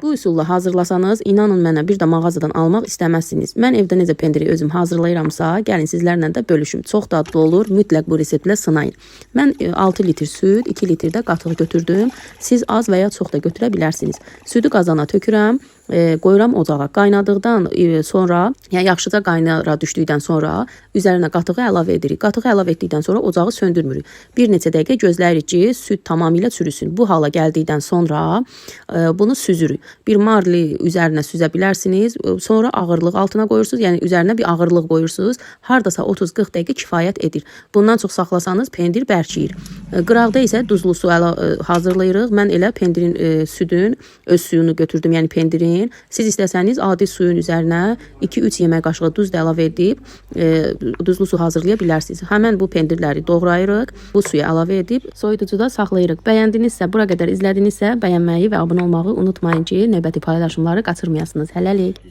Bu üsulla hazırlasanız, inanın mənə, bir də mağazadan almaq istəməzsiniz. Mən evdə necə pendiri özüm hazırlayıramsa, gəlin sizlərlə də bölüşüm. Çox dadlı olur, mütləq bu reseptlə sınayın. Mən 6 litr süd, 2 litr də qatıq götürdüm. Siz az və ya çox da götürə bilərsiniz. Südü qazana tökürəm. Qoyuram ocağa. Qaynadıqdan sonra, yəni yaxşıca qaynara düşdükdən sonra üzərinə qatığı əlavə edirik. Qatığı əlavə etdikdən sonra ocağı söndürmürük. Bir neçə dəqiqə gözləyirik ki, süd tamamilə çürüsün. Bu hala gəldikdən sonra bunu süzürük. Bir marli üzərinə süzə bilərsiniz. Sonra ağırlıq altına qoyursunuz. Yəni üzərinə bir ağırlıq qoyursunuz. Hardasa 30-40 dəqiqə kifayət edir. Bundan çox saxlasanız pendir bərkiyir. Qıraqda isə duzlu su hazırlayırıq. Mən elə pendirin südün öz suyunu götürdüm. Yəni pendirin. Siz istəsəniz adi suyun üzərinə 2-3 yemək qaşığı duz da əlavə edib duzlu su hazırlaya bilərsiniz. Həmən bu pendirləri doğrayırıq. Bu suya əlavə edib soyuducuda saxlayırıq. Bəyəndinizsə, bura qədər izlədinizsə bəyənməyi və abunə olmağı unutmayın ki, növbəti paylaşımları qaçırmayasınız. Hələlik.